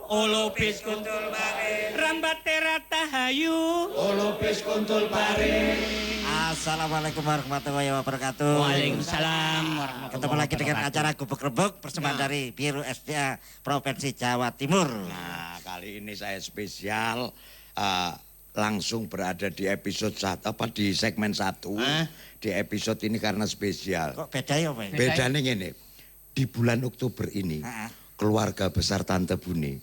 Olopis kuntul pare. Rambate ratahayu. Olopis kuntul pare. Assalamualaikum warahmatullahi wabarakatuh. Waalaikumsalam. Ketemu lagi dengan acara Gubuk Rembuk persembahan dari Biro SDA Provinsi Jawa Timur. Nah, kali ini saya spesial langsung berada di episode 1 di segmen 1. Di episode ini karena spesial. Kok beda ya, Pak? Bedanya ini. Di bulan Oktober ini keluarga besar Tante Buni,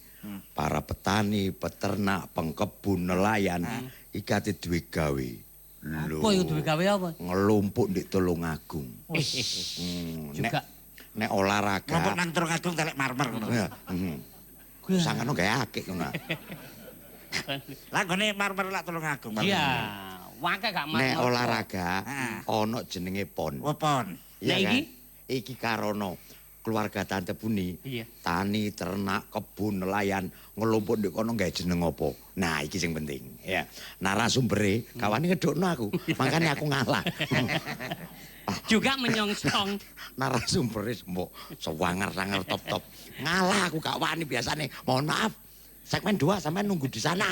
para petani, peternak, pengkebun, nelayan ikati duwe gawe. Apa itu duwe gawe apa? Ngelumpuk di Tulungagung. Juga nek olahraga. Kelompok nang Tulungagung telek marmer ngono. Sangono gawe akik ngono. Lah gone marmer lak Tulungagung. iya, wae gak marmer. Nek olahraga ana jenenge pon. Wepon. Iya Lah kan? iki? Iki karono keluarga Tante Buni, tani, ternak, kebun, nelayan, ngelumpuk di kono gawe jeneng apa. Nah, iki sing penting, ya. Narasumbere kawane ngedokno aku, makanya aku ngalah. Juga menyongsong. Narasumbere mbok sewanger-sanger top-top. Ngalah aku gak wani biasane. Mohon maaf. Segmen 2 sampai nunggu di sana.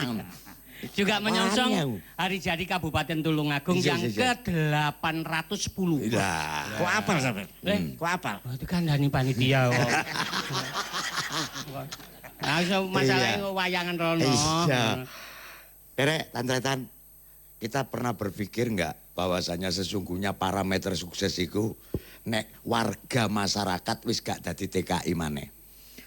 Juga menyongsong hari jadi Kabupaten Tulungagung yang ke-810. Iya. Kok apal sampean? Kok apal? Itu kan dari panitia kok. Nah, masalahnya wayangan rono. Iya. Derek, Tantretan, kita pernah berpikir enggak bahwasanya sesungguhnya parameter sukses itu nek warga masyarakat wis gak dadi TKI maneh.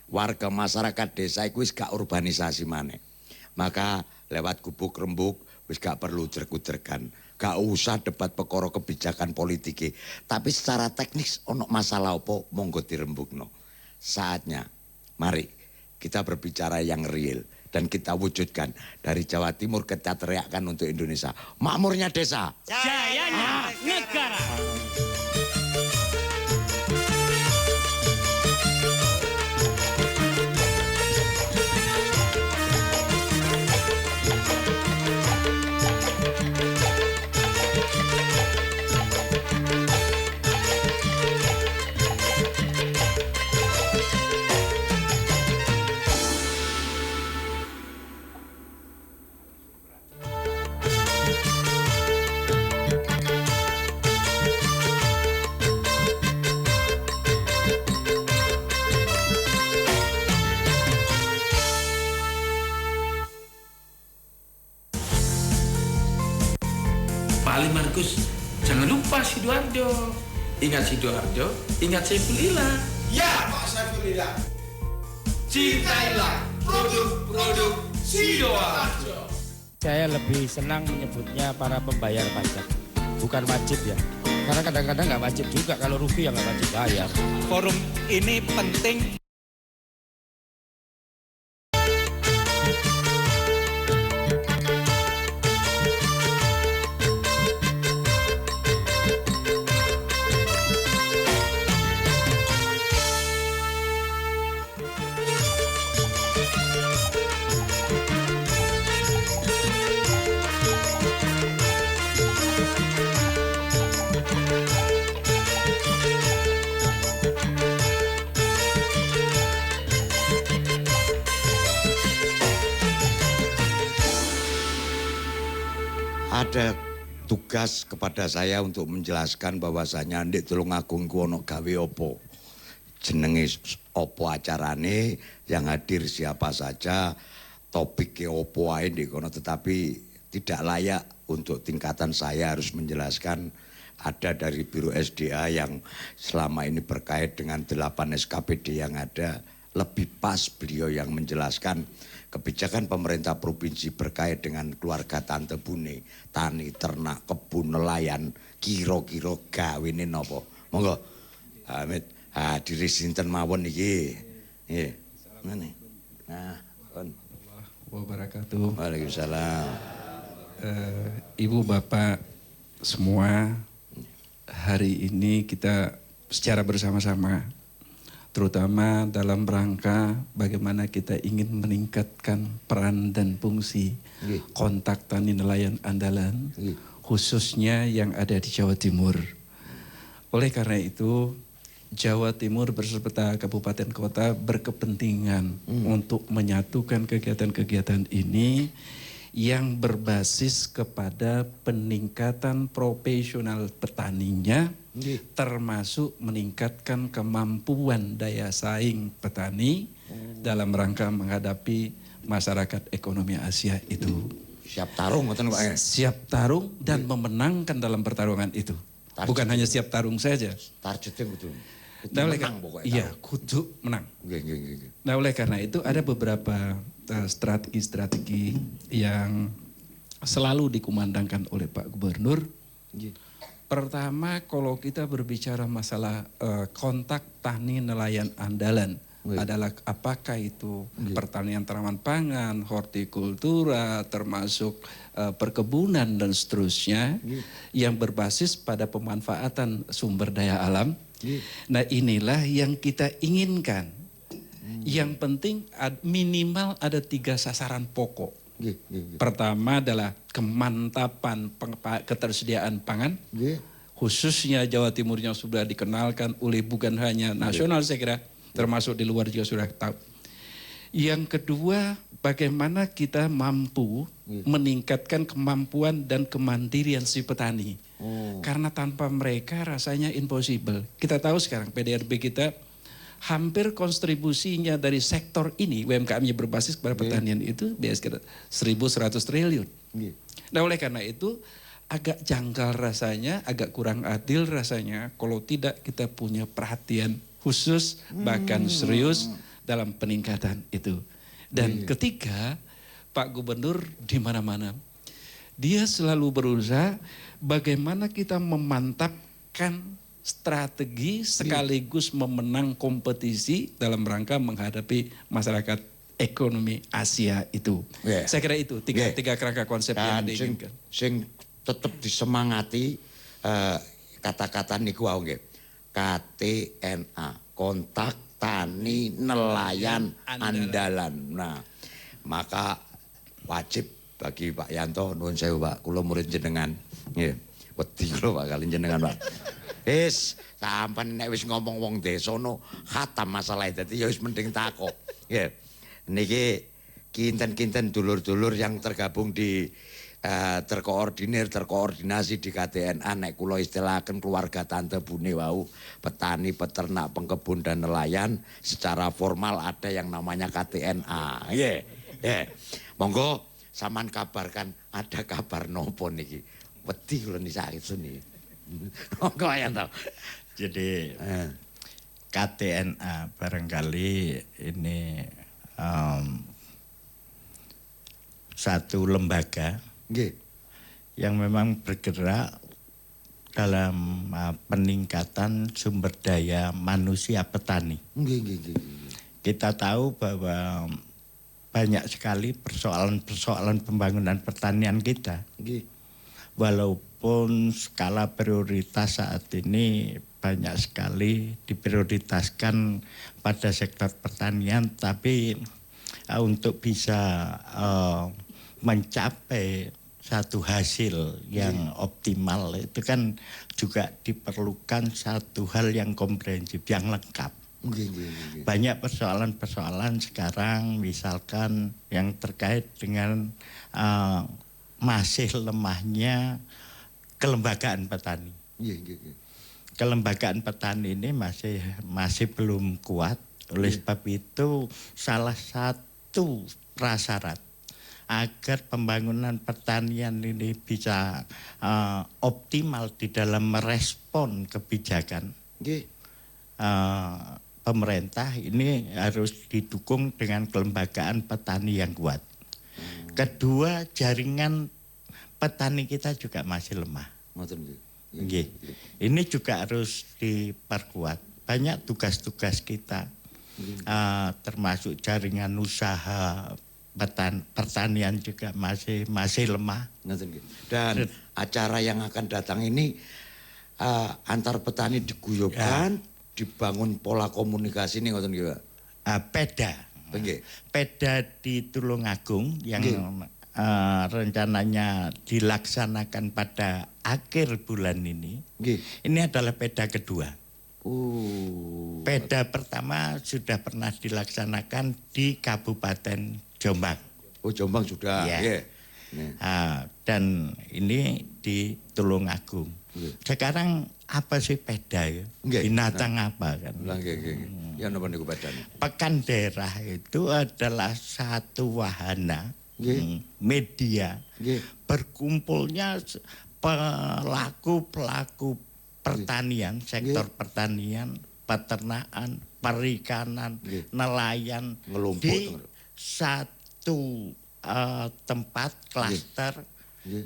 Warga masyarakat desa iku wis gak urbanisasi maneh. Maka lewat Gubuk Rembuk wis gak perlu jerku-jerkan. Gak usah debat perkara kebijakan politik. Tapi secara teknis ono masalah apa monggo dirembukno. Saatnya mari kita berbicara yang real dan kita wujudkan dari Jawa Timur kita teriakkan untuk Indonesia. Makmurnya desa. Jayanya negara. Pak Ali Markus, jangan lupa Sidoarjo. Ingat Sidoarjo, ingat Saifulillah. Ya, Pak Saifulillah. Cintailah produk-produk Sidoarjo. Saya lebih senang menyebutnya para pembayar pajak, bukan wajib ya. Karena kadang-kadang nggak wajib juga, kalau rugi ya nggak wajib bayar. Forum ini penting. Ada tugas kepada saya untuk menjelaskan bahwasanya ndek Tulungagung ku ono gawe opo. Jenenge opo acarane, yang hadir siapa saja, topiknya opo ae ndek kono, tetapi tidak layak untuk tingkatan saya harus menjelaskan. Ada dari Biro SDA yang selama ini berkait dengan 8 SKPD yang ada, lebih pas beliau yang menjelaskan kebijakan pemerintah provinsi berkait dengan keluarga Tante Buni, tani, ternak, kebun, nelayan, kira-kira gawene napa. Monggo. Amit, hadiri sinten mawon iki. Nggih. Ngene. Nah, kon wabarakatuh. Waalaikumsalam. Ibu Bapak semua, hari ini kita secara bersama-sama terutama dalam rangka bagaimana kita ingin meningkatkan peran dan fungsi kontak tani nelayan andalan, khususnya yang ada di Jawa Timur. Oleh karena itu, Jawa Timur beserta kabupaten kota berkepentingan untuk menyatukan kegiatan-kegiatan ini yang berbasis kepada peningkatan profesional petaninya, termasuk meningkatkan kemampuan daya saing petani dalam rangka menghadapi masyarakat ekonomi Asia itu. Siap tarung ngoten Pak. Siap tarung dan memenangkan dalam pertarungan itu. Bukan hanya siap tarung saja. Targetnya kudu Nah, menang pokoknya. iya, kudu menang. Nggih. Nah, oleh karena itu ada beberapa strategi-strategi yang selalu dikumandangkan oleh Pak Gubernur. Pertama, kalau kita berbicara masalah kontak tani nelayan andalan, adalah apakah itu pertanian tanaman pangan, hortikultura, termasuk perkebunan dan seterusnya, yang berbasis pada pemanfaatan sumber daya alam. Nah, inilah yang kita inginkan. Yang penting minimal ada 3 sasaran pokok. Pertama adalah kemantapan ketersediaan pangan. Khususnya Jawa Timur yang sudah dikenalkan oleh bukan hanya nasional saya kira, termasuk di luar juga sudah tahu. Yang kedua, bagaimana kita mampu meningkatkan kemampuan dan kemandirian si petani. Karena tanpa mereka rasanya impossible. Kita tahu sekarang PDRB kita hampir kontribusinya dari sektor ini, UMKM-nya berbasis pada pertanian itu biasanya 1.100 triliun. Nah, oleh karena itu agak janggal rasanya, agak kurang adil rasanya kalau tidak kita punya perhatian khusus bahkan serius dalam peningkatan itu. Dan ketiga, Pak Gubernur di mana-mana dia selalu berusaha bagaimana kita memantapkan strategi sekaligus memenang kompetisi dalam rangka menghadapi masyarakat ekonomi Asia itu. Saya kira itu tiga kerangka konsep yang diinginkan. Sing tetap disemangati kata-kata niku wae nggih. KTNA, kontak tani nelayan andalan. Nah, maka wajib bagi Pak Yanto, nuwun sewu Pak, kula murid jenengan. Nggih. Wedi kula Pak kali jenengan Pak. Sampeyan nek wis ngomong wong desa no khatam masalah dadi ya wis mending takok. Nggih. Niki kinten-kinten dulur-dulur yang tergabung di terkoordinasi di KTNA, nek kula istilahaken keluarga tante bune wau, petani, peternak, pengkebun dan nelayan, secara formal ada yang namanya KTNA. Nggih. Monggo sampean kabarkan ada kabar nopo niki. Wedi kula nisakesuni. Monggo ayan to. Jadi KTNA barangkali ini satu lembaga yang memang bergerak dalam peningkatan sumber daya manusia petani. Kita tahu bahwa banyak sekali persoalan-persoalan pembangunan pertanian kita. Walaupun skala prioritas saat ini banyak sekali diprioritaskan pada sektor pertanian, tapi untuk bisa mencapai satu hasil yang optimal itu kan juga diperlukan satu hal yang komprehensif, yang lengkap. Banyak persoalan-persoalan sekarang misalkan yang terkait dengan masih lemahnya kelembagaan petani. Kelembagaan petani ini masih belum kuat. Oleh sebab itu salah satu prasyarat agar pembangunan pertanian ini bisa optimal di dalam merespon kebijakan pemerintah ini harus didukung dengan kelembagaan petani yang kuat. Kedua, jaringan petani kita juga masih lemah. Ini juga harus diperkuat. Banyak tugas-tugas kita, termasuk jaringan usaha pertanian juga masih lemah. Dan acara yang akan datang ini antar petani diguyurkan, dibangun pola komunikasi ini ngoten nggih Pak. Peda di Tulungagung yang rencananya dilaksanakan pada akhir bulan ini. Ini adalah peda kedua. Peda pertama sudah pernah dilaksanakan di Kabupaten Jombang. Oh, Jombang sudah. Ya. Yeah. Dan ini di Tulungagung. Sekarang apa sih peda ya? Binatang apa kan? Ya napa niku pedane? Pekan daerah itu adalah satu wahana media berkumpulnya pelaku-pelaku pertanian, sektor pertanian, peternakan, perikanan, nelayan di satu tempat klaster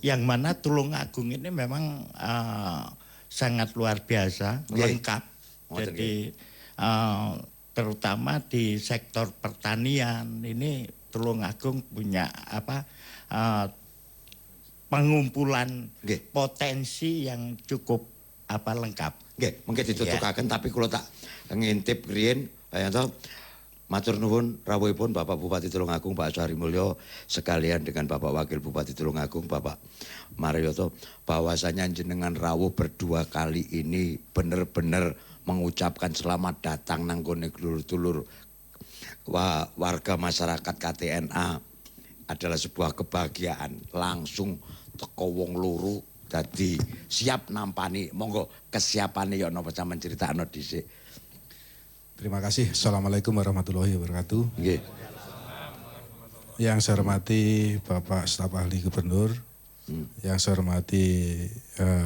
yang mana Tulungagung ini memang sangat luar biasa, lengkap. Jadi terutama di sektor pertanian ini Tulungagung punya pengumpulan potensi yang cukup lengkap. Nggih, mengke ditutukaken tapi kula tak ngintip riyen to matur nuwun rawuhipun Bapak Bupati Tulungagung Pak Suhari Mulyo sekalian dengan Bapak Wakil Bupati Tulungagung Bapak Marioto bahwasanya jenengan rawuh berdua kali ini bener-bener mengucapkan selamat datang nang gone dulur-dulur warga masyarakat KTNA adalah sebuah kebahagiaan langsung teko wong loro dadi siap nampani monggo kesiapane ya napa sampean critakno dhisik. Terima kasih. Assalamualaikum warahmatullahi wabarakatuh. Nggih. Yang saya hormati Bapak Staf Ahli Gubernur, yang saya hormati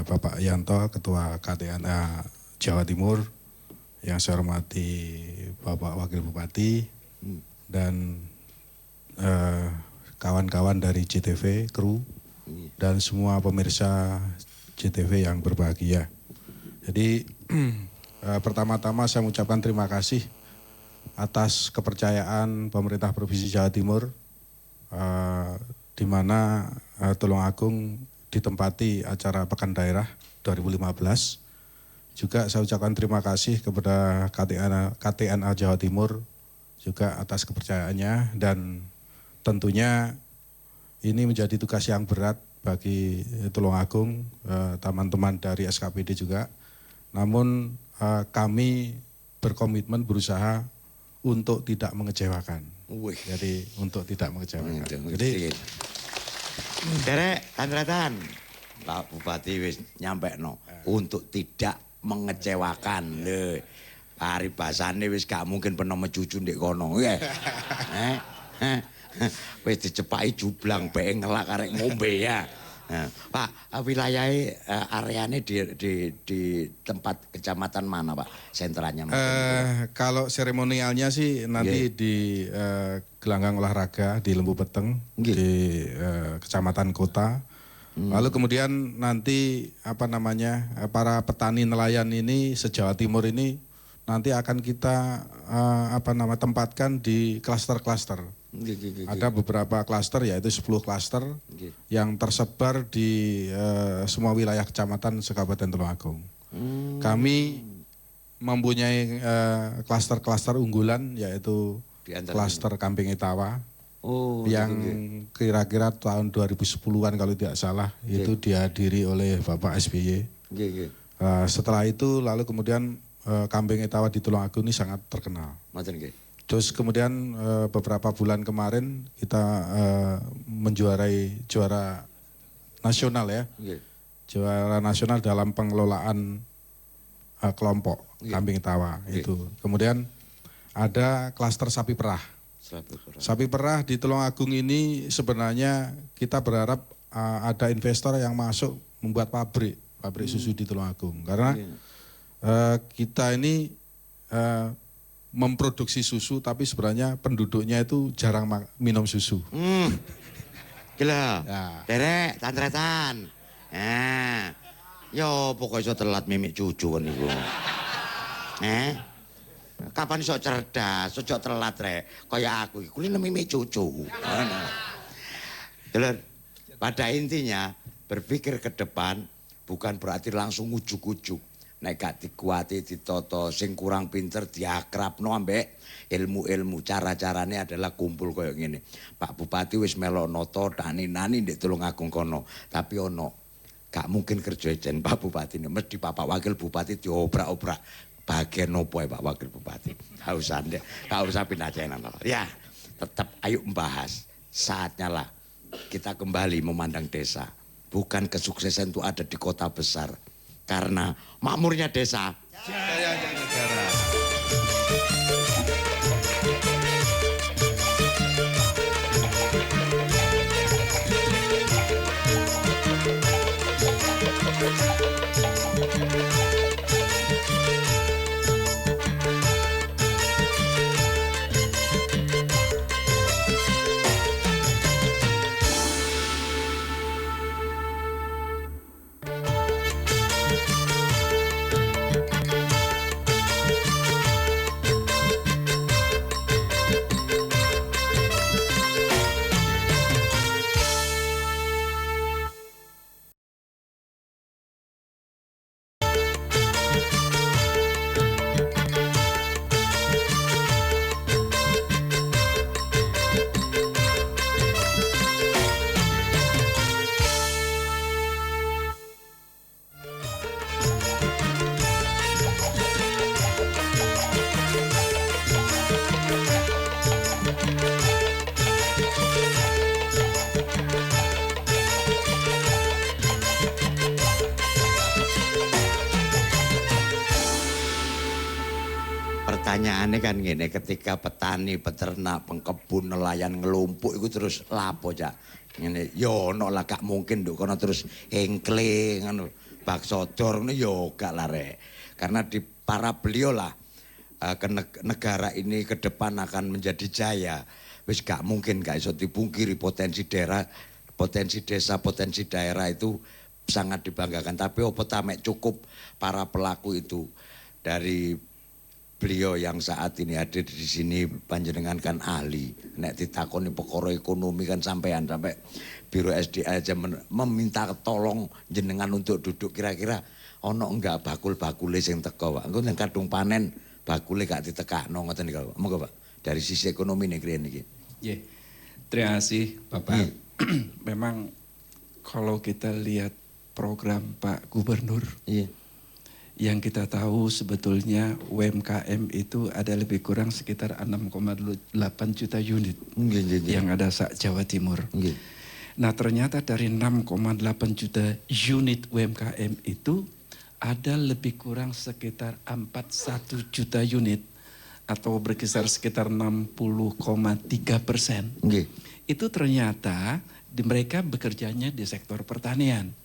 Bapak Yanto, Ketua KTNA Jawa Timur, yang saya hormati Bapak Wakil Bupati, dan kawan-kawan dari JTV, kru, dan semua pemirsa JTV yang berbahagia. Jadi pertama-tama saya mengucapkan terima kasih atas kepercayaan pemerintah Provinsi Jawa Timur di mana Tulungagung ditempati acara Pekan Daerah 2015. Juga saya ucapkan terima kasih kepada KTNA Jawa Timur juga atas kepercayaannya dan tentunya ini menjadi tugas yang berat bagi Tulungagung, teman-teman dari SKPD juga. Namun kami berkomitmen berusaha untuk tidak mengecewakan. Jadi untuk tidak mengecewakan. Jadi derek tandratan Pak Bupati wis nyampekno untuk tidak mengecewakan. Lho, paribasane wis gak mungkin peno mecucu ndek kono. Wis dicepaki jublang bae ngelak arek ngombe ya. Pak, wilayahnya areanya di tempat kecamatan mana Pak? Sentranya? Kalau seremonialnya sih nanti di gelanggang olahraga di Lembu Peteng, di kecamatan Kota. Lalu kemudian nanti para petani nelayan ini se-Jawa Timur ini nanti akan kita tempatkan di klaster-klaster. Ada beberapa klaster yaitu 10 klaster yang tersebar di semua wilayah kecamatan se-Kabupaten Tulungagung. Kami mempunyai klaster-klaster unggulan yaitu klaster Kamping Etawa yang kira-kira tahun 2010-an kalau tidak salah itu dihadiri oleh Bapak SBY. Setelah itu lalu kemudian Kamping Etawa di Tulungagung ini sangat terkenal. Terus kemudian beberapa bulan kemarin kita menjuarai juara nasional ya. Juara nasional dalam pengelolaan kelompok Kamping Etawa itu. Kemudian ada klaster sapi perah. Sapi perah di Tulungagung ini sebenarnya kita berharap ada investor yang masuk membuat pabrik susu di Tulungagung. Karena kita ini memproduksi susu tapi sebenarnya penduduknya itu jarang minum susu. Gila, derek, tantretan. Yo pokoknya iso telat mimik cucu kan iku. Kapan iso cerdas, ojo telat rek. Kaya aku iku kulino mimik cucu. Dulur, pada intinya berpikir ke depan bukan berarti langsung ujuk-ujuk. Nek gak dikuati ditoto sing kurang pinter diakrabno ambek ilmu-ilmu cara-carane adalah kumpul koyo ngene. Pak Bupati wis melok noto nani ndek Tulungagung kono, tapi ono gak mungkin kerja jen Pak Bupati ini mesti Bapak Wakil Bupati diobrak-obrak bagian nopo ya Pak Wakil Bupati. Gak usah pindah channel. Ya, tetap ayo membahas. Saatnya lah kita kembali memandang desa. Bukan kesuksesan itu ada di kota besar. Karena makmurnya desa. Jaya negara. Pertanyaannya kan gini, ketika petani, peternak, pengkebun, nelayan ngelumpuk itu terus lapo Cak. Ngene, yo ono lah gak mungkin nduk kono terus hengkle ngono. Bakso dor ngono yo gak lah rek. Karena di para beliau lah negara ini ke depan akan menjadi jaya. Wis gak mungkin gak iso dipungkiri potensi daerah, potensi desa, potensi daerah itu sangat dibanggakan. Tapi opo tamek cukup para pelaku itu dari beliau yang saat ini ada di sini panjenengan kan ahli. Nek ditakoni perkara ekonomi kan sampai Biro SDA aja meminta tolong jenengan untuk duduk kira-kira ono enggak bakul-bakule sing teko Pak. Engko nek kadung panen bakule gak ditekakno ngoten niku Pak. Monggo Pak. Dari sisi ekonomi negeri niki. Nggih. Terima kasih Bapak. Memang kalau kita lihat program Pak Gubernur, yang kita tahu sebetulnya UMKM itu ada lebih kurang sekitar 6,8 juta unit yang ada se-Jawa Timur. Nah ternyata dari 6,8 juta unit UMKM itu ada lebih kurang sekitar 41 juta unit atau berkisar sekitar 60,3%. Itu ternyata mereka bekerjanya di sektor pertanian.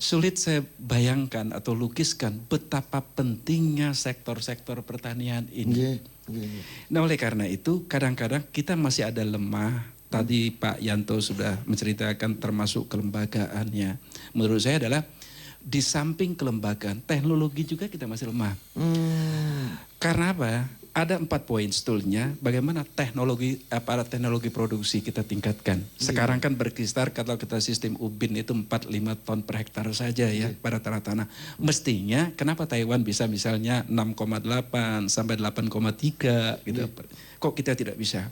Sulit saya bayangkan atau lukiskan betapa pentingnya sektor-sektor pertanian ini. Nah oleh karena itu kadang-kadang kita masih ada lemah. Tadi Pak Yanto sudah menceritakan termasuk kelembagaannya. Menurut saya adalah di samping kelembagaan, teknologi juga kita masih lemah. Karena apa? Ada 4 poin sebetulnya bagaimana teknologi, aparat teknologi produksi kita tingkatkan. Sekarang kan berkisar kalau kita sistem UBIN itu 4-5 ton per hektar saja ya pada tanah-tanah. Mestinya kenapa Taiwan bisa misalnya 6,8 sampai 8,3 gitu. Kok kita tidak bisa?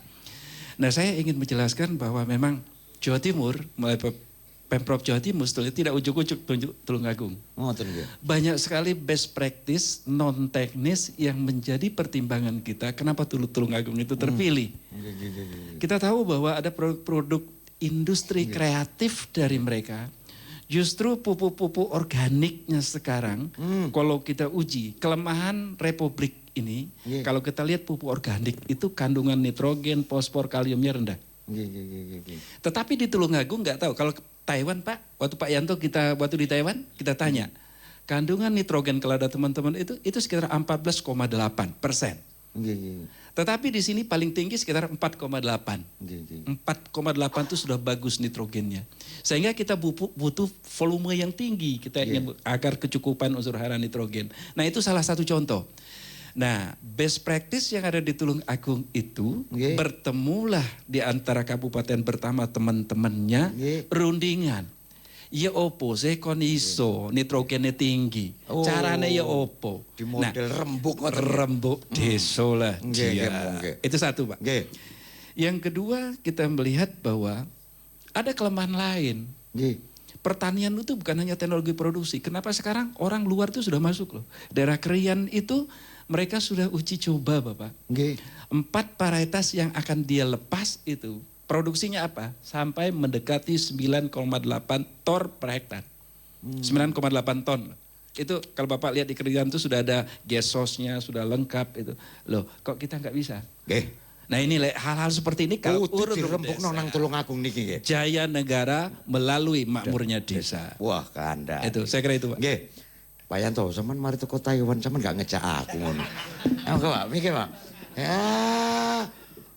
Nah saya ingin menjelaskan bahwa memang Jawa Timur mulai Pemprov Jawa Timur sebetulnya tidak ujuk-ujuk tunjuk Tulungagung. Banyak sekali best practice non teknis yang menjadi pertimbangan kita kenapa Tulungagung itu terpilih. Kita tahu bahwa ada produk industri kreatif dari mereka. Justru pupuk-pupuk organiknya sekarang kalau kita uji kelemahan Republik ini, kalau kita lihat pupuk organik itu kandungan nitrogen, fosfor, kaliumnya rendah. Tetapi di Tulungagung nggak tahu. Kalau Taiwan Pak, waktu Pak Yanto waktu di Taiwan kita tanya kandungan nitrogen kalau ada teman-teman itu sekitar 14,8%. Tetapi di sini paling tinggi sekitar 4,8. 4,8 itu sudah bagus nitrogennya. Sehingga kita butuh volume yang tinggi. Kita ingin agar kecukupan unsur hara nitrogen. Nah itu salah satu contoh. Nah, best practice yang ada di Tulungagung itu bertemulah di antara kabupaten pertama teman-temannya rundingan. Ya opo, saya kon iso nitrogennya tinggi. Caranya ya opo. Di model rembuk deso lah. Itu satu Pak. Yang kedua kita melihat bahwa ada kelemahan lain. pertanian itu bukan hanya teknologi produksi. Kenapa sekarang orang luar itu sudah masuk loh. Daerah Krian itu mereka sudah uji coba Bapak. 4 varietas yang akan dia lepas itu. Produksinya apa? Sampai mendekati 9,8 ton per hektar. 9,8 ton. Itu kalau Bapak lihat di Krian itu sudah ada gesosnya, sudah lengkap itu. Loh kok kita nggak bisa? Nah ini hal-hal seperti ini kalau urut dirembukno nang Tulungagung niki nggih. Jaya negara melalui makmurnya desa. Wah, kandha. Itu saya kira itu, Pak. Nggih. Pak Yanto, sampean mari teko Taiwan sampean gak ngejak aku ngono. Engko Pak, mikir Pak. Ya,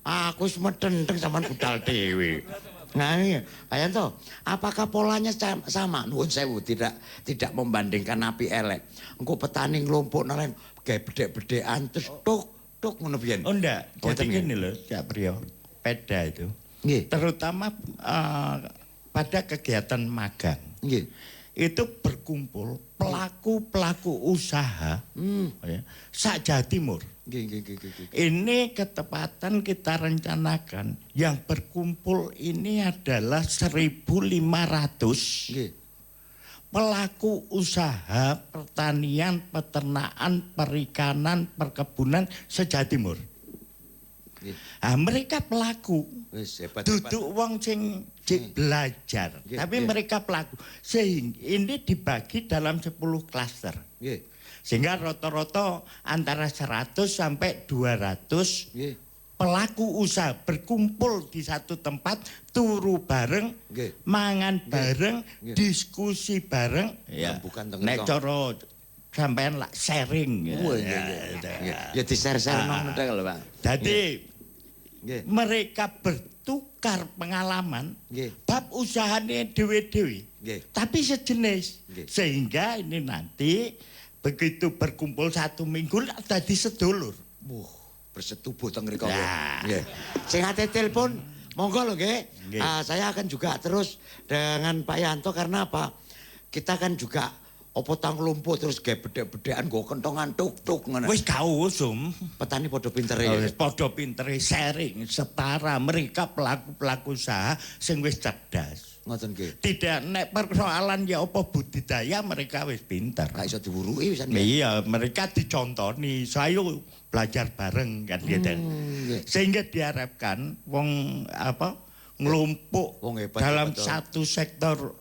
aku wis medendeng sampean budal dhewe. Nah, iya. Pak Yanto, apakah polanya sama? Nuwun sewu, tidak membandingkan api elek. Engko petani nglumpuk nelayan gawe bedhek-bedhekan terus tuk ngono pian. Oh enggak, jadi gini loh Cak Priyo, peda itu. Terutama pada kegiatan magang. Itu berkumpul pelaku-pelaku usaha sak Jawa Timur. Ini ketepatan kita rencanakan yang berkumpul ini adalah 1.500 pelaku usaha pertanian, peternakan, perikanan, perkebunan se-Jawa Timur. Nah, mereka pelaku. Duduk wong sing belajar, tapi mereka pelaku. Sehingga ini dibagi dalam 10 klaster. Sehingga rata-rata antara 100 sampai 200 pelaku usaha berkumpul di satu tempat, turu bareng, mangan bareng, diskusi bareng. Nek cara sampean lak sharing. Ya di-share-share nang lho, Pak. Jadi mereka bertukar pengalaman bab usahane dhewe-dhewe. Tapi sejenis. Sehingga ini nanti begitu berkumpul 1 minggu dadi sedulur. Bersetubuh teng mriku. Nggih. Sing ate telepon monggo lho nggih. Saya akan juga terus dengan Pak Yanto karena apa? Kita kan juga opo tang lumpuh terus gawe bedhek-bedhekan nggo kentongan tuk-tuk ngono. Wis gak usum. Petani padha pintere. Padha pintere sharing setara mereka pelaku-pelaku usaha sing wis cerdas. Ngoten nggih. Tidak nek persoalan ya apa budidaya mereka wis pinter. Gak iso diwuruki wisan. Iya, mereka dicontoni. Saya belajar bareng kan gitu. Sehingga diharapkan wong ngelumpuk dalam satu sektor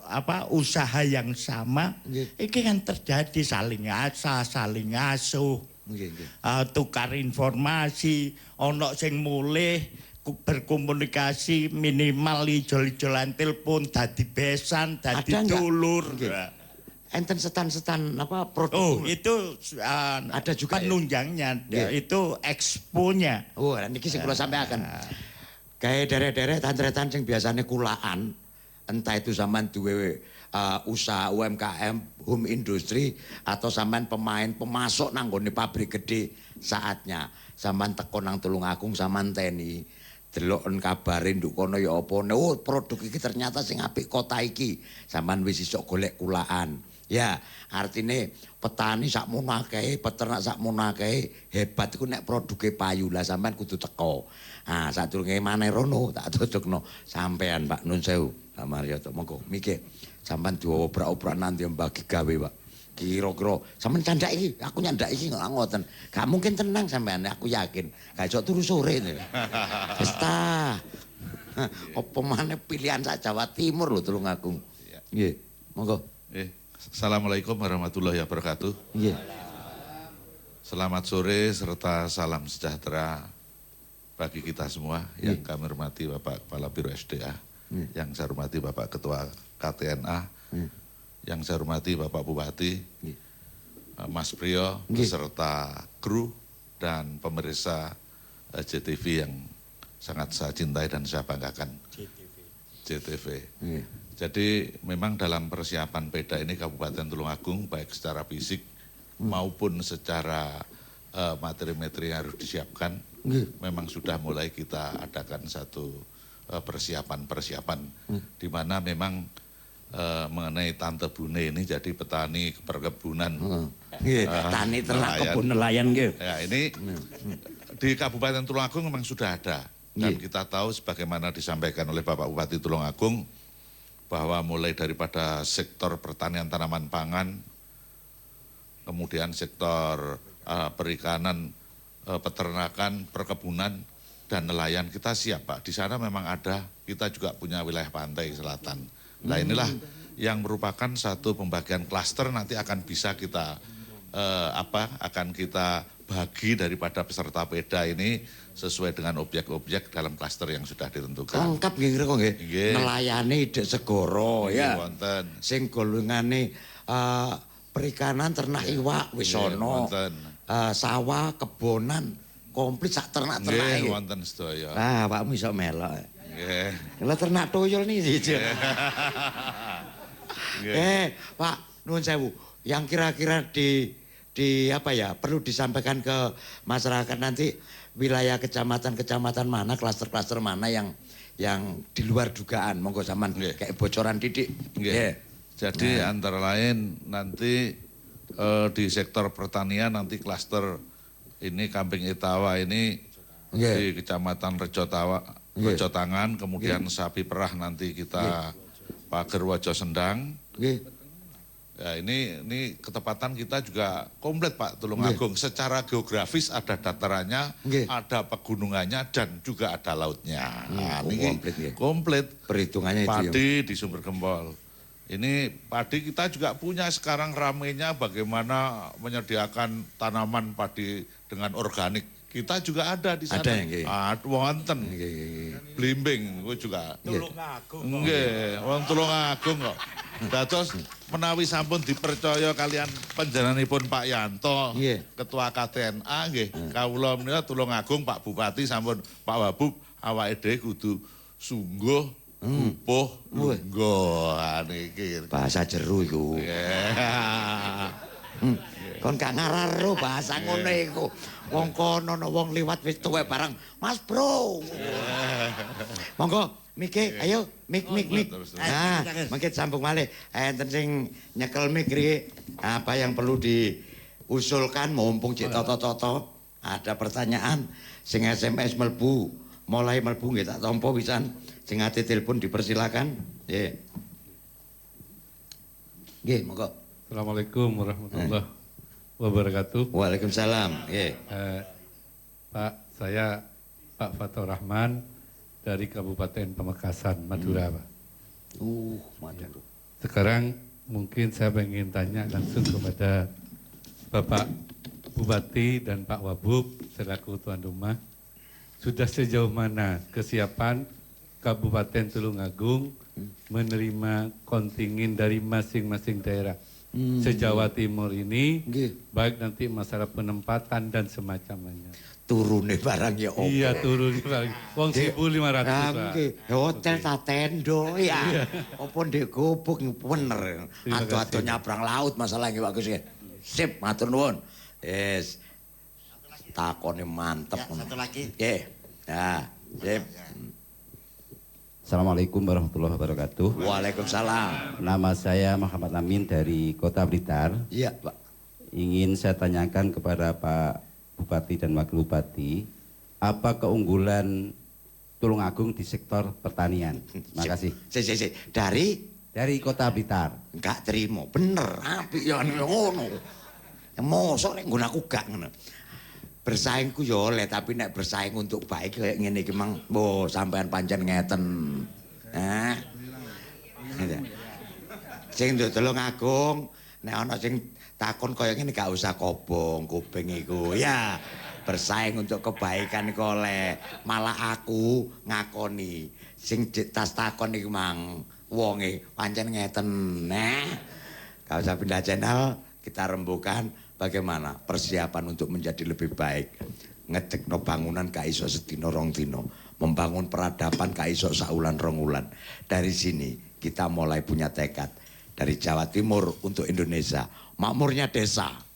usaha yang sama. Iki kan terjadi saling asah, saling asuh. Tukar informasi, ono sing mulih berkomunikasi minimal ijol-ijolan telepon dadi besan, dadi dulur. Enten setan-setan produk. Oh, itu ada juga penunjangnya, itu eksponya. Oh, niki sing kula sampeaken. Kayak derek-derek tantretan sing biasanya kulaan, entah itu sampean duwe usaha UMKM, home industri atau sampean pemain pemasok nang nggone pabrik gede, saatnya sampean teko nang Tulungagung sampean teni deloken kabare nduk kono ya apa. Oh, produk iki ternyata sing apik kota iki. Sampean wis iso golek kulaan. Ya, artine petani sakmono akeh, peternak sakmono akeh, hebat iku nek produke payu lah sampean kudu teko. Ah, sadurunge maneh rono tak tutugno sampean Pak Nun Sewu. Pak Marioto monggo mikir sampean diobrak-obrak nanti mbagi gawe, Pak. Kira-kira sampean candak iki, aku nyandak iki ngoten. Gak mungkin tenang sampean, aku yakin. Gak iso turu sore. Wis ta. Apa maneh pilihan sak Jawa Timur lho Tulungagung. Nggih, monggo. Assalamualaikum warahmatullahi wabarakatuh. Selamat sore serta salam sejahtera bagi kita semua yang kami hormati Bapak Kepala Biro SDA, yang saya hormati Bapak Ketua KTNA, yang saya hormati Bapak Bupati, Mas Priyo, beserta kru dan pemirsa JTV yang sangat saya cintai dan saya banggakan. JTV. Jadi memang dalam persiapan PEDA ini Kabupaten Tulungagung baik secara fisik maupun secara materi-materi yang harus disiapkan memang sudah mulai kita adakan satu persiapan-persiapan di mana memang mengenai Tante Bune ini jadi petani perkebunan tani ternak kebun nelayan ya ini di Kabupaten Tulungagung memang sudah ada dan kita tahu sebagaimana disampaikan oleh Bapak Bupati Tulungagung bahwa mulai daripada sektor pertanian tanaman pangan, kemudian sektor perikanan, peternakan, perkebunan, dan nelayan kita siap Pak. Di sana memang ada, kita juga punya wilayah pantai selatan. Nah inilah yang merupakan satu pembagian klaster, nanti akan bisa kita akan kita bagi daripada peserta PEDA ini sesuai dengan objek-objek dalam klaster yang sudah ditentukan. Lengkap nggih kok nggih. Nelayane Dek Segoro ya. Wonten. Sing golongane perikanan, ternak iwak wis ana. Sawah, kebonan, komplit sak ternak-ternak. Nggih, wonten sedaya. Ah, Pakmu iso melok. Nggih. Lah ternak tuyul nih siji. Pak, nuwun sewu. Yang kira-kira di apa ya, perlu disampaikan ke masyarakat nanti wilayah kecamatan-kecamatan mana, klaster-klaster mana yang di luar dugaan. Monggo sampean kayak bocoran titik. Nggih. Jadi antara lain nanti di sektor pertanian nanti klaster ini Kambing Etawa ini di Kecamatan Rejotangan, kemudian sapi perah nanti kita Pager Wajo Sendang. Ya ini ketepatan kita juga komplit Pak Tulungagung. Secara geografis ada datarannya, ada pegunungannya dan juga ada lautnya. Nah, ini komplit. Perhitungannya itu. Padi di Sumber Gempol. Ini padi kita juga punya sekarang ramenya bagaimana menyediakan tanaman padi dengan organik. Kita juga ada di sana. Ada yang wonten. Blimbing itu juga. Tulungagung. Nggih, wong Tulungagung kok. Dados menawi sampun dipercaya kalian panjenenganipun Pak Yanto, Ketua KTNA nggih. Kawula menika Tulungagung Pak Bupati sampun Pak Wabub awake dhewe kudu sungguh upuh lungguh niki. Bahasa jeru iku. Kon gak ngararo bahasa ngono iku. Wong kono ana wong liwat wis tuwek barang, "Mas Bro." Monggo Mike, ayo mik. Nah, mungkin sambung malih. Enten sing nyekel mik iki apa yang perlu diusulkan mumpung cek toto-toto. Ada pertanyaan sing SMS melbu, mulai melbu nggih tak tampa pisan. Sing ate telepon dipersilakan. Nggih. Nggih, monggo. Assalamualaikum warahmatullahi wabarakatuh. Waalaikumsalam. Nggih. Pak, saya Pak Fatur Rahman dari Kabupaten Pamekasan, Madura, Pak. Madura. Sekarang mungkin saya ingin tanya langsung kepada Bapak Bupati dan Pak Wabub selaku tuan rumah. Sudah sejauh mana kesiapan Kabupaten Tulungagung menerima kontingin dari masing-masing daerah se-Jawa Timur ini, baik nanti masalah penempatan dan semacamnya. Turune barang ya opo. Iya, turune barang. Wong 1.500. Nggih, hotel ta tendo ya. Apa ndek gubuk bener. Ado-ado nyabrang laut masalah nggih Pak Gus. Sip, matur nuwun. Wis. Takone mantep. Satu lagi. Nggih. Ya, sip. Assalamualaikum warahmatullahi wabarakatuh. Waalaikumsalam. Nama saya Muhammad Amin dari Kota Blitar. Iya, Pak. Ingin saya tanyakan kepada Pak Bupati dan Wakil Bupati, apa keunggulan Tulungagung di sektor pertanian? Terima kasih. Dari Kota Blitar. Enggak terima, bener. Apik ya ngono. Mosok nek nggon aku gak ngono. Bersaingku ya oleh, tapi nek bersaing untuk baik kayak ngene iki mang, sampean pancen ngeten. Nah. Sing Tulungagung nek ana sing takon kaya ngene gak usah kobong kuping iku. Ya, bersaing untuk kebaikan iku oleh. Malah aku ngakoni sing tas takon iku mang wonge pancen ngeten. Nah. Gak usah pindah channel, kita rembukan bagaimana persiapan untuk menjadi lebih baik. Ngedekno bangunan gak iso sedina rong dina, membangun peradaban gak iso saulan rong wulan. Dari sini kita mulai punya tekad dari Jawa Timur untuk Indonesia, makmurnya desa.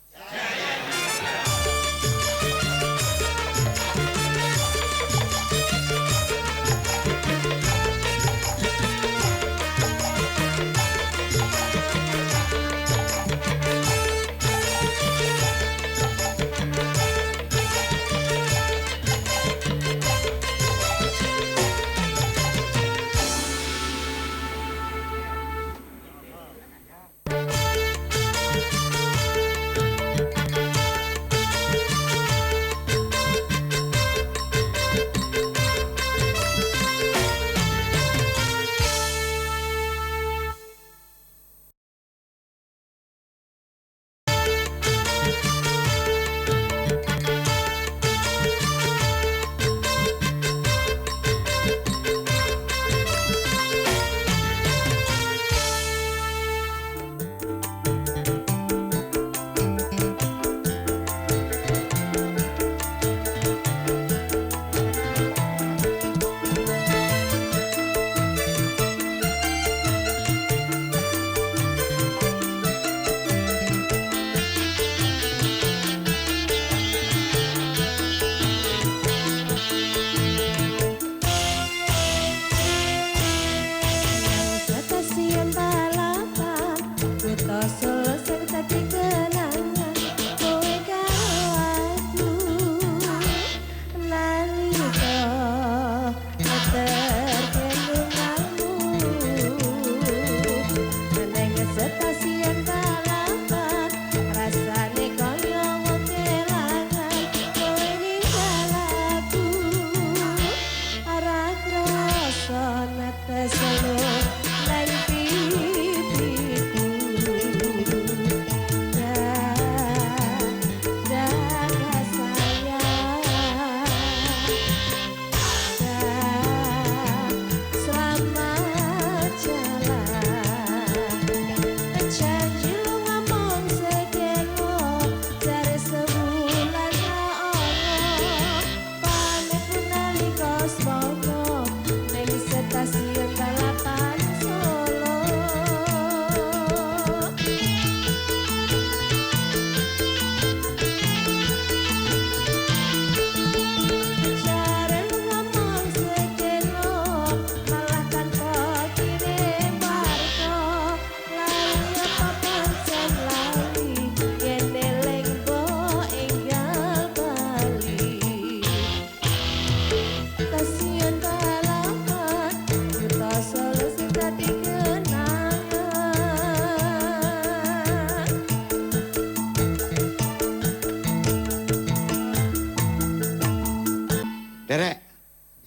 Derek,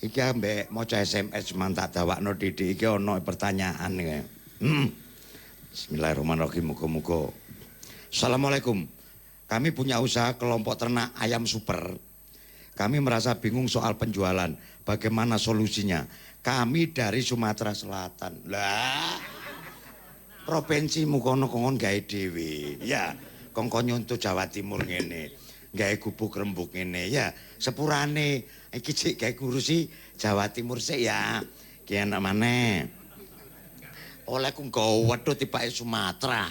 iki ambek maca SMS mantak dawakno Didik iki ana pertanyaan iki. Bismillahirrahmanirrahim. Muga-muga. Assalamualaikum. Kami punya usaha kelompok ternak ayam super. Kami merasa bingung soal penjualan. Bagaimana solusinya? Kami dari Sumatera Selatan. Lah, provinsimu kono-kono gawe dhewe. Ya, kongkon nyonto Jawa Timur ngene. Gawe gubuk rembug ngene. Ya, sepurane iki sik gawe ngurusi Jawa Timur sik ya. Ki enak maneh. Oleh ku nggawa wedhus tibake Sumatera.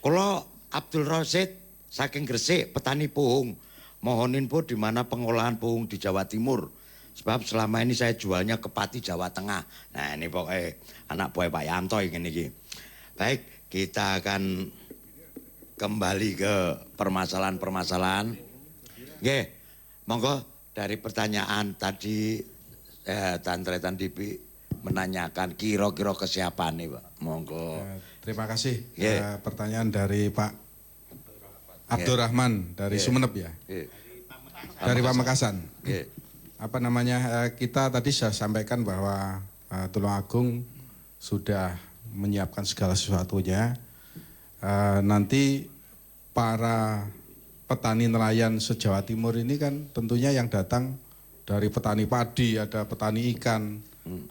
Kula Abdul Rosid saking Gresik, petani pohung. Mohon info di mana pengolahan pohung di Jawa Timur. Sebab selama ini saya jualnya ke Pati Jawa Tengah. Nah ini pokoknya anak buah Pak Yanto ini. Baik, kita akan kembali ke permasalahan-permasalahan. Oke, monggo dari pertanyaan tadi Tantretan Dipi menanyakan kira-kira kesiapan nih Pak. Monggo. Terima kasih. Pertanyaan dari Pak Abdurrahman dari Sumeneb ya. Dari Pamekasan. Apa namanya, kita tadi sudah sampaikan bahwa Tulungagung sudah menyiapkan segala sesuatunya. Nanti para petani nelayan se-Jawa Timur ini kan tentunya yang datang dari petani padi, ada petani ikan,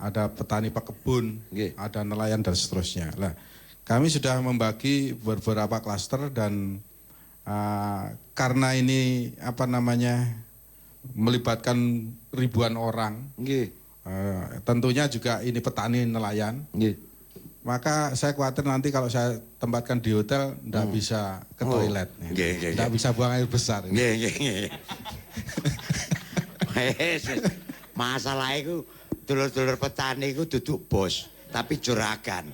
ada petani pekebun, ada nelayan dan seterusnya. Nah, kami sudah membagi beberapa klaster dan karena ini apa namanya melibatkan ribuan orang, tentunya juga ini petani nelayan. Maka saya khawatir nanti kalau saya tempatkan di hotel nggak bisa ke toilet, nggak bisa buang air besar. Masalah itu dulur-dulur petani itu duduk bos, tapi juragan.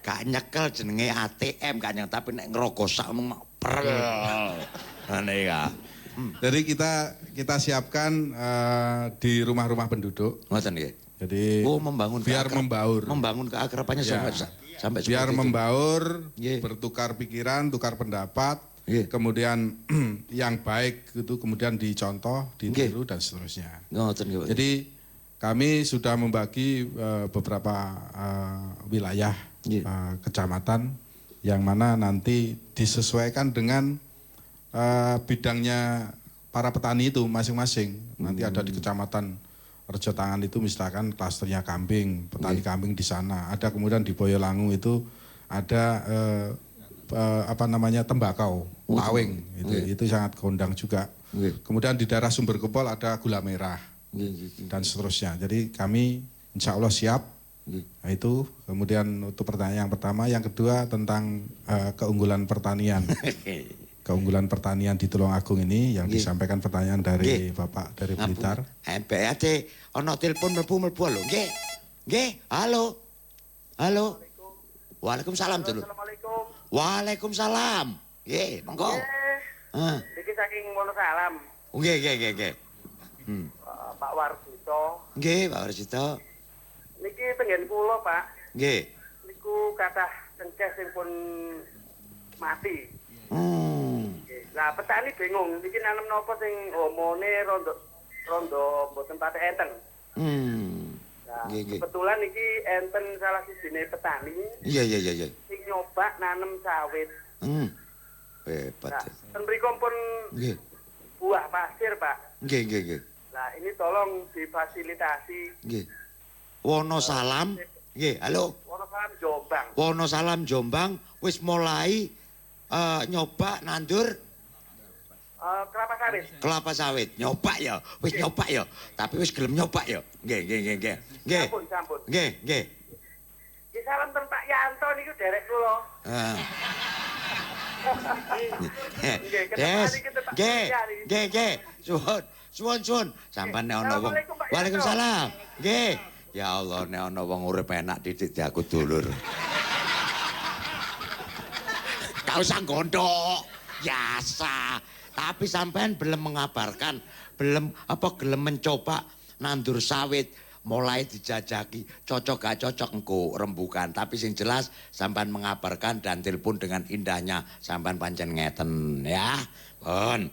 Gak nyekel jenenge ATM kan, tapi nek ngerokok sak perel. Aneh ya. Jadi kita siapkan di rumah-rumah penduduk. Ngoten nggih. Jadi membangun biar membaur. Membangun keakrabannya sampai biar membaur, bertukar pikiran, tukar pendapat, kemudian yang baik itu kemudian dicontoh, ditiru dan seterusnya. Jadi kami sudah membagi beberapa wilayah kecamatan yang mana nanti disesuaikan dengan bidangnya para petani itu masing-masing. Nanti ada di kecamatan Rejo Tangan itu misalkan klasternya kambing, petani kambing di sana. Ada kemudian di Boyolangu itu ada apa namanya tembakau, pawing, itu sangat kondang juga. Kemudian di daerah Sumber Kepol ada gula merah dan seterusnya. Jadi kami insya Allah siap. Nah, itu kemudian untuk pertanyaan yang pertama, yang kedua tentang keunggulan pertanian. Keunggulan pertanian di Tulungagung ini yang disampaikan pertanyaan dari Bapak dari Blitar. MPAD ono telepon mlebu lho. Nggih. Nggih, halo. Halo. Waalaikumsalam, Dulur. Assalamualaikum. Waalaikumsalam. Nggih, monggo. Niki saking Wonosalam. Nggih. Pak Warsito. Nggih, Pak Warsito. Niki pengen kula, Pak. Nggih. Niku kathah cengkeh sing pun mati. Lah petani bingung niki nanem napa sing homone rondo mboten pate enten. Nah, kebetulan niki enten salah sijine petani. Iya. Sing nyoba nanem sawit. Hebat. Nah, ten mriku pun buah pasir, Pak. Nggih. Nah, ini tolong difasilitasi. Nggih. Wonosalam. Nggih, halo. Wonosalam Jombang. Wonosalam Jombang wis mulai nyoba nandur kelapa sawit. Kelapa sawit. Nyoba ya, wis nyoba ya. Tapi wis gelem nyoba ya. Nggih. Sampun. Nggih. Ki salam ten Pak Yanto niku derek kula. Nggih. Suwun. Sampeyan nek ana wong. Waalaikumsalam. Nggih. Ya Allah, nek ana wong urip enak didik aku dulur. Gak usah gondok, biasa. Tapi sampean belum mengabarkan, gelem mencoba nandur sawit, mulai dijajaki, cocok gak cocok engko rembukan. Tapi sing jelas sampean mengabarkan dan telepon dengan indahnya, sampean pancen ngeten ya. Pun.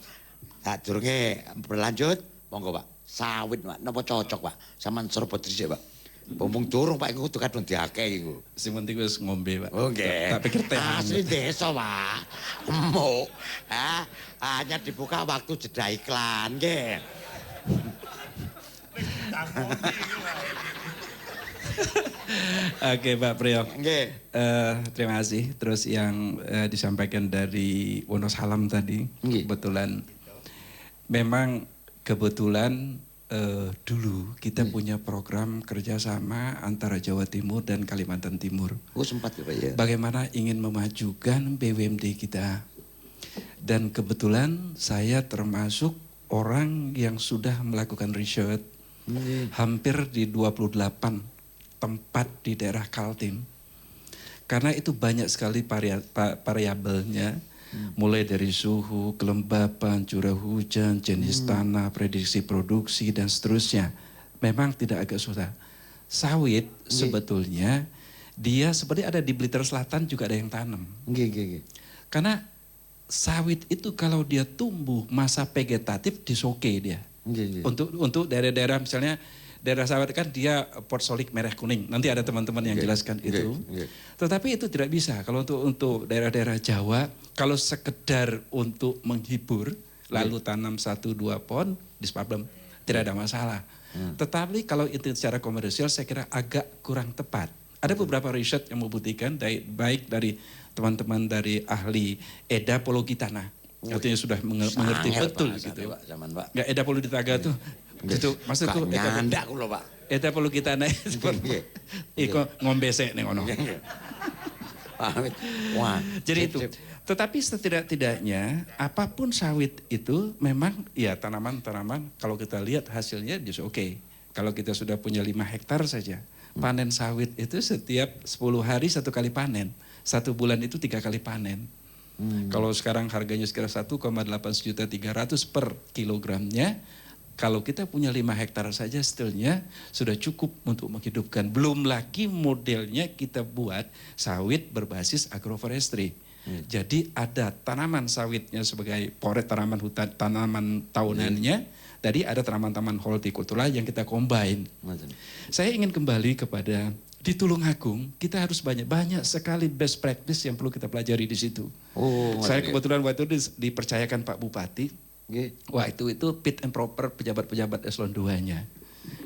Sadurunge berlanjut, Monggo Pak. Sawit Pak, napa cocok Pak? Saman serobot dhisik Pak. Mumpung durung Pak iku kudu kadung diakehi iku. Sing penting wis ngombe Pak. Oh nggih. Tak pikir teh. Asli desa Pak. Empuk. Hanya dibuka waktu jeda iklan nggih. Oke Pak Priok. Nggih. Terima kasih. Terus yang disampaikan dari Wonosalam tadi, kebetulan memang dulu kita punya program kerjasama antara Jawa Timur dan Kalimantan Timur. Oh sempat ya Pak ya. Bagaimana ingin memajukan BUMD kita. Dan kebetulan saya termasuk orang yang sudah melakukan riset hampir di 28 tempat di daerah Kaltim. Karena itu banyak sekali variabelnya. Mulai dari suhu, kelembapan, curah hujan, jenis tanah, prediksi produksi, dan seterusnya. Memang tidak agak susah. Sawit sebetulnya, dia seperti ada di Blitar Selatan juga ada yang tanam. Karena sawit itu kalau dia tumbuh masa vegetatif disoke dia. Untuk daerah-daerah misalnya, daerah sawit kan dia porsolik merah kuning. Nanti ada teman-teman yang jelaskan itu. Tetapi itu tidak bisa. Kalau untuk daerah-daerah Jawa, kalau sekedar untuk menghibur, lalu tanam 1-2 pohon, dispabem, tidak ada masalah. Tetapi kalau itu secara komersial saya kira agak kurang tepat. Ada beberapa riset yang membuktikan, baik dari teman-teman dari ahli edapologi tanah. Artinya sudah mengerti betul gitu. Enggak edapologi tanah tuh. Gitu, maksudku nyandak kula Pak. Edapologi tanah iku ngombesek ning ngono. Wah, jadi itu. Tetapi setidak-tidaknya apapun sawit itu memang ya tanaman-tanaman kalau kita lihat hasilnya just oke. Kalau kita sudah punya 5 hektar saja, panen sawit itu setiap 10 hari 1 kali panen. 1 bulan itu 3 kali panen. Kalau sekarang harganya sekitar 1,8.300.000 per kilogramnya, kalau kita punya 5 hektar saja setelahnya sudah cukup untuk menghidupkan. Belum lagi modelnya kita buat sawit berbasis agroforestry. Jadi ada tanaman sawitnya sebagai tanaman hutan, tanaman tahunannya. Jadi ada tanaman-tanaman hortikultura yang kita combine. Saya ingin kembali kepada di Tulungagung kita harus banyak sekali best practice yang perlu kita pelajari di situ. Saya kebetulan waktu itu dipercayakan Pak Bupati. Wah itu fit and proper pejabat-pejabat eselon 2-nya.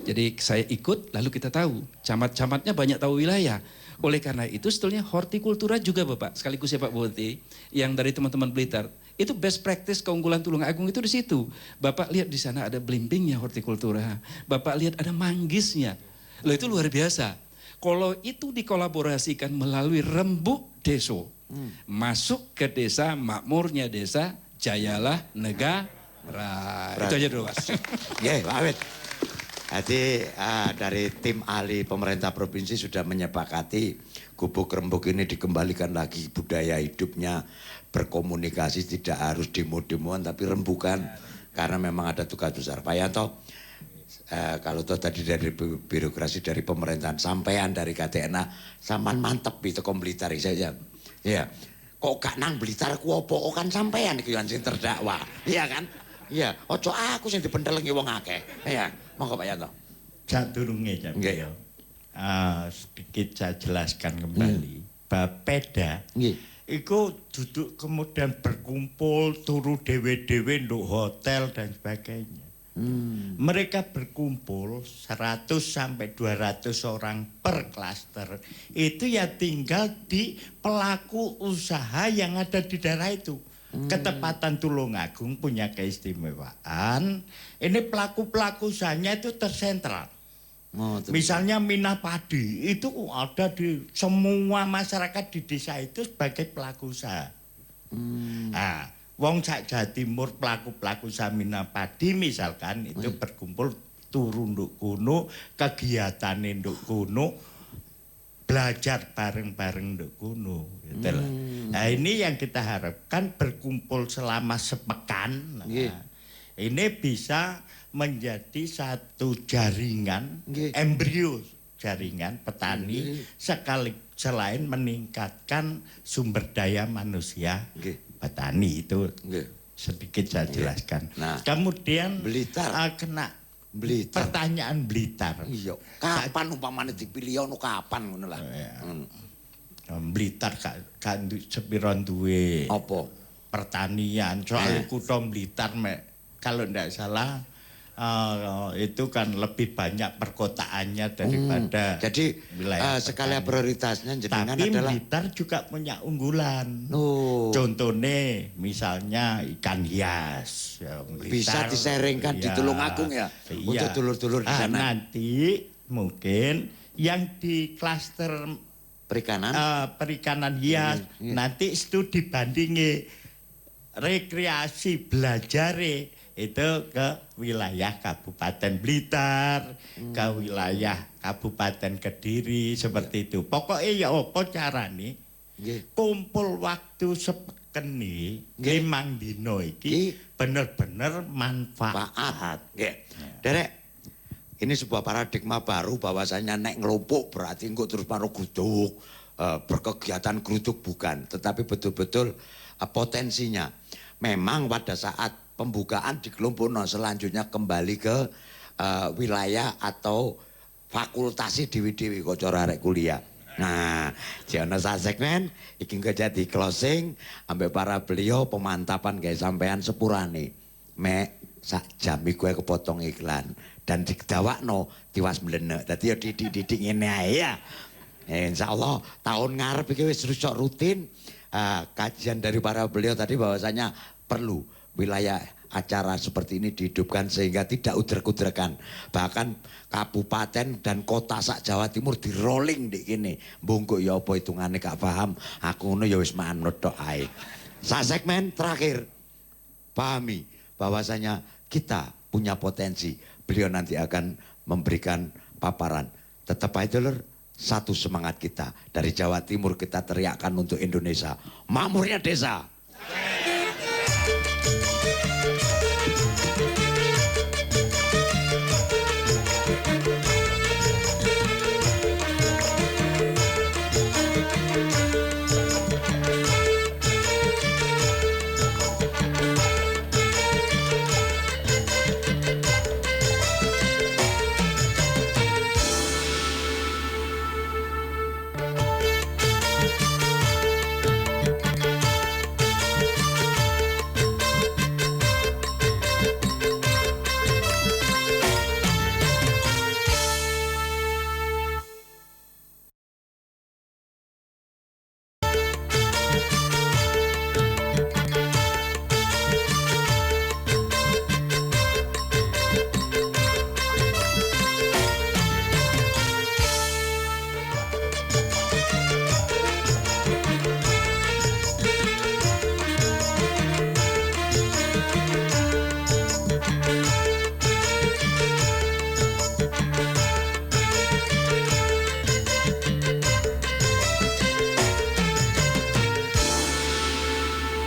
Jadi saya ikut lalu kita tahu camat-camatnya banyak tahu wilayah. Oleh karena itu sebetulnya hortikultura juga Bapak sekaligus ya Pak Bupati yang dari teman-teman Blitar. Itu best practice keunggulan Tulungagung itu di situ. Bapak lihat di sana ada belimbingnya hortikultura. Bapak lihat ada manggisnya. Loh itu luar biasa. Kalau itu dikolaborasikan melalui rembuk deso. Masuk ke desa, makmurnya desa, jayalah negara. Itu aja dulu Mas. Nggih, Pak Awit. Jadi dari tim ahli pemerintah provinsi sudah menyepakati gubuk rembuk ini dikembalikan lagi budaya hidupnya, berkomunikasi tidak harus demo-demoan tapi rembukan karena memang ada tugas besar. Pak Yanto, kalau toh tadi dari birokrasi dari pemerintahan sampean dari KTNA sampean mantep itu Blitar saja. Ya. Kok gak nang Blitar ku opo kan sampean iki yang sing terdakwa. Iya kan? Iya, ojo aku sing dipentelengi wong akeh. Iya, monggo Pak Yanto. Sadurunge Cak. Nggih. Sedikit saya jelaskan kembali. Bapeda iku duduk kemudian berkumpul turu dewe-dewe nduk hotel dan sebagainya. Mereka berkumpul 100 sampai 200 orang per klaster. Itu ya tinggal di pelaku usaha yang ada di daerah itu. Ketepatan Tulungagung punya keistimewaan. Ini pelaku-pelaku usahanya itu tersentral. Misalnya Mina Padi itu ada di semua masyarakat di desa itu sebagai pelaku usaha. Nah, wong sak Jawa Timur pelaku-pelaku Samina Padi misalkan itu berkumpul turun nduk kuno, kegiatane nduk kuno, belajar bareng-bareng nduk kuno gitu loh. Nah, ini yang kita harapkan berkumpul selama sepekan. Nah, ini bisa menjadi satu jaringan embrio jaringan petani sekali selain meningkatkan sumber daya manusia petani itu sedikit saya jelaskan. Nah, kemudian Blitar. Kena Blitar. pertanyaan Blitar. Iya. Kapan umpamane dipilih ono kapan ngono lah. Blitar kan sepiro duwe apa? Pertanian. Soal kutha Blitar kalau ndak salah itu kan lebih banyak perkotaannya daripada jadi wilayah skala prioritasnya jenengan tapi adalah Blitar juga punya unggulan. Contohnya misalnya ikan hias. Blitar, bisa diseringkan di Tulungagung ya untuk dulur-dulur di sana. Nanti mungkin yang di klaster perikanan hias nanti itu dibandingi rekreasi belajar itu ke wilayah Kabupaten Blitar, ke wilayah Kabupaten Kediri seperti itu. Pokoknya ya apa carane kumpul waktu sepekeni 5 dino iki bener-bener manfaat. Derek, ini sebuah paradigma baru bahwasanya nek ngelompok berarti engko terus paro guduk, berkegiatan geruduk bukan, tetapi betul-betul potensinya. Memang pada saat pembukaan di Kelumpuno selanjutnya kembali ke wilayah atau fakultasi dewi-dewi kok cara arek kuliah. Nah, jono sak segmen iki jadi closing ambek para beliau pemantapan gawe sampean sepurane. Mek sak jam iku kepotong iklan dan didawakno tiwas mlenek. Dadi ya didik-didik ngene ae ya. Insyaallah tahun ngarep iki wis rutin kajian dari para beliau tadi bahwasanya perlu wilayah acara seperti ini dihidupkan sehingga tidak udrek-udrekan. Bahkan kabupaten dan kota sak Jawa Timur di rolling di kene. Mbungkuk ya apa hitungane gak paham. Aku ngono ya wis manut tok ae. Sa segmen terakhir pahami bahwasanya kita punya potensi. Beliau nanti akan memberikan paparan. Tetap aja dulur, satu semangat kita. Dari Jawa Timur kita teriakkan untuk Indonesia. Makmurnya desa.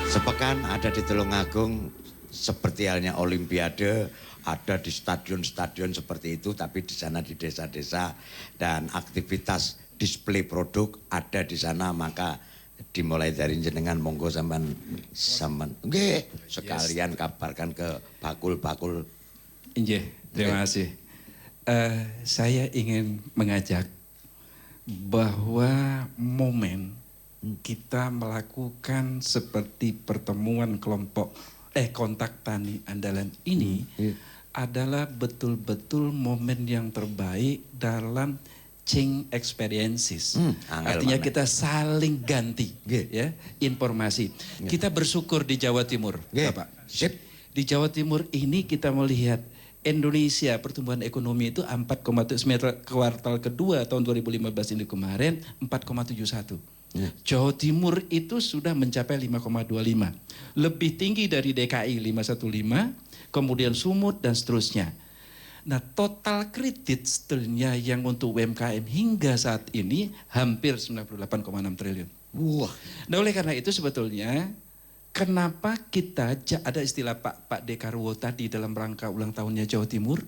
Sepekan ada di Tulungagung seperti halnya Olimpiade, ada di stadion-stadion seperti itu, tapi di sana di desa-desa dan aktivitas display produk ada di sana, maka dimulai dari jenengan monggo sampean nggih sekalian kabarkan ke bakul-bakul. Nggih, terima kasih. Saya ingin mengajak bahwa momen kita melakukan seperti pertemuan kelompok kontak tani andalan ini adalah betul-betul momen yang terbaik dalam change experiences. Artinya kita saling ganti ya informasi. Kita bersyukur di Jawa Timur, Bapak. Di Jawa Timur ini kita melihat Indonesia pertumbuhan ekonomi itu 4,7 kuartal kedua tahun 2015 ini kemarin 4,71. Jawa Timur itu sudah mencapai 5,25. Lebih tinggi dari DKI 515, kemudian Sumut dan seterusnya. Nah, total kredit sebetulnya yang untuk UMKM hingga saat ini hampir 98,6 triliun. Wah. Nah, oleh karena itu sebetulnya kenapa kita ada istilah Pak Dekarwo tadi dalam rangka ulang tahunnya Jawa Timur,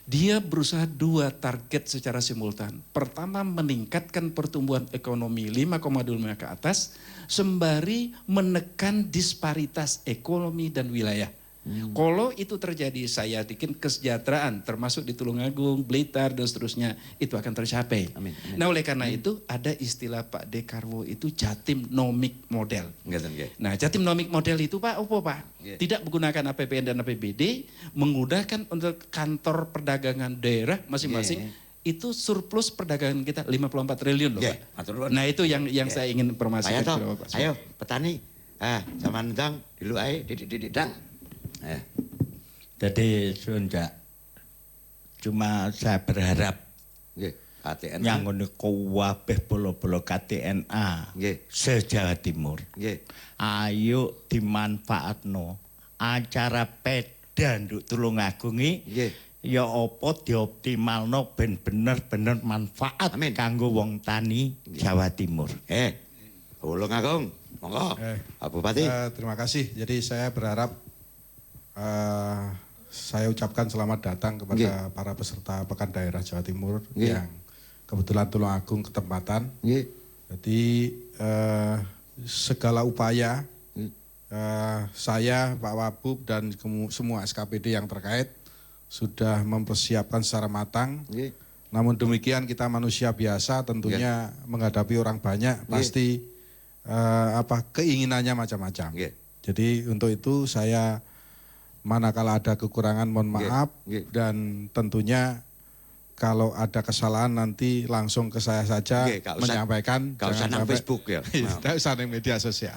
dia berusaha 2 target secara simultan. Pertama, meningkatkan pertumbuhan ekonomi 5,25 ke atas, sembari menekan disparitas ekonomi dan wilayah. Kalau itu terjadi, saya yakin kesejahteraan termasuk di Tulungagung, Blitar dan seterusnya itu akan tercapai. Amin. Nah, oleh karena itu ada istilah Pak Dekarwo itu Jatim Nomik Model. Nah, Jatim Nomik Model itu Pak, apa Pak? Tidak menggunakan APBN dan APBD, menggunakan untuk kantor perdagangan daerah masing-masing. Itu surplus perdagangan kita 54 triliun loh Pak. Nah, itu yang saya ingin informasikan. Ayo petani, zaman dang, dulu ae, didik dang. Jadi Sunda, cuma saya berharap yang ngono kabeh bolo-bolo KTNA se-Jawa Timur. Ayo dimanfaatno acara peda nduk Tulungagung iki ya apa dioptimalno ben bener-bener manfaat kanggo wong tani Jawa Timur. Tulungagung, monggo. Pak Bupati. Terima kasih. Jadi saya berharap saya ucapkan selamat datang kepada para peserta Pekan Daerah Jawa Timur yang kebetulan Tulungagung ketempatan. Jadi segala upaya saya, Pak Wabub dan semua SKPD yang terkait sudah mempersiapkan secara matang. Namun demikian kita manusia biasa tentunya menghadapi orang banyak pasti keinginannya macam-macam. Jadi untuk itu saya manakala ada kekurangan mohon maaf dan tentunya kalau ada kesalahan nanti langsung ke saya saja menyampaikan. Gak usah nang Facebook ya. Tidak usah nang media sosial.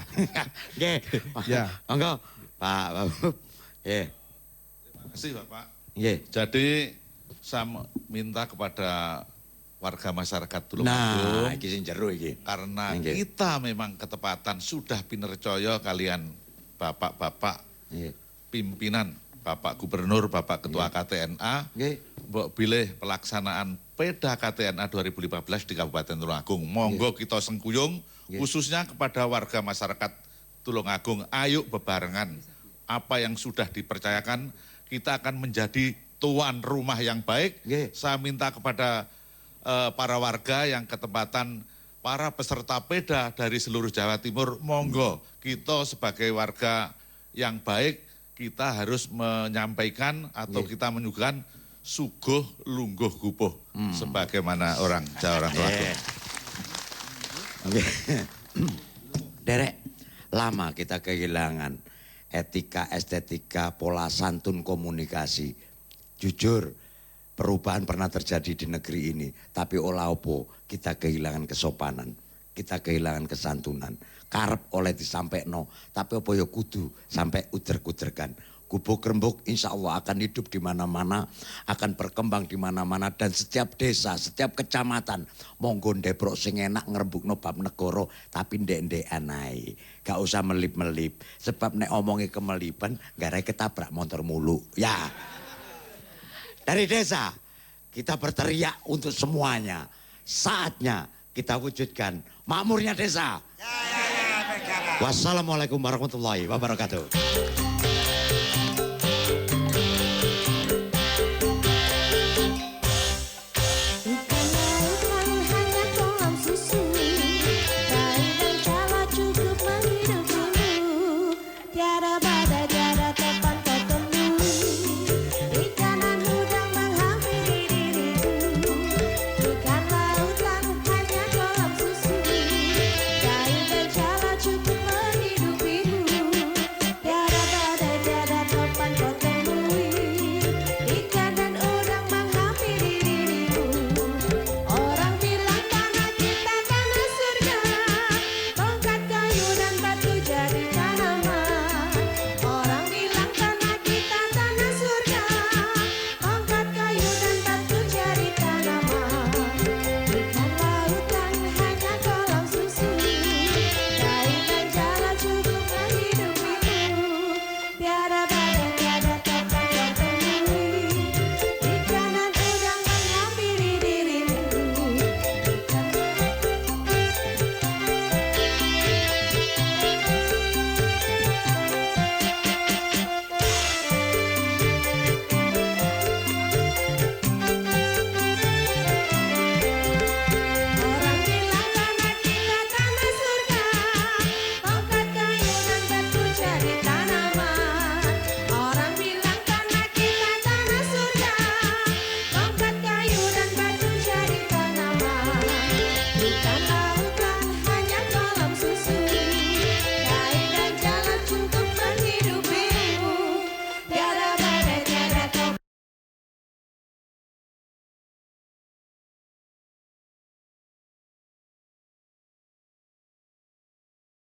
Ya, monggo Pak Wabub. Terima kasih Bapak. Jadi saya minta kepada warga masyarakat Tulungagung. Nah, iki sing jero iki. Karena kita memang ketepatan sudah pinercaya kalian bapak-bapak pimpinan, Bapak Gubernur, Bapak Ketua KTNA, mbok pilih pelaksanaan Peda KTNA 2015 di Kabupaten Tulungagung. Monggo kita sengkuyung, khususnya kepada warga masyarakat Tulungagung, ayo bebarengan. Apa yang sudah dipercayakan, kita akan menjadi tuan rumah yang baik. Saya minta kepada para warga yang ketempatan, para peserta Peda dari seluruh Jawa Timur, monggo kita sebagai warga yang baik, kita harus menyampaikan atau kita menyuguhkan suguh lungguh gupuh sebagaimana orang Jawa orang Tulungagung. Derek, lama kita kehilangan etika, estetika, pola santun komunikasi. Jujur, perubahan pernah terjadi di negeri ini, tapi olah opo kita kehilangan kesopanan, kita kehilangan kesantunan. Karep oleh disampaikan, tapi apa ya kudu sampai uder-kuderkan. Gubuk rembuk insya Allah akan hidup di mana-mana, akan berkembang di mana-mana, dan setiap desa, setiap kecamatan monggo ndebrok sing enak ngrembukno bab negara, tapi ndek-ndekan ae. Gak usah melip-melip, sebab nek omongi kemelipan gara ketabrak motor mulu. Ya. Dari desa kita berteriak untuk semuanya. Saatnya kita wujudkan makmurnya desa. Wassalamualaikum warahmatullahi wabarakatuh.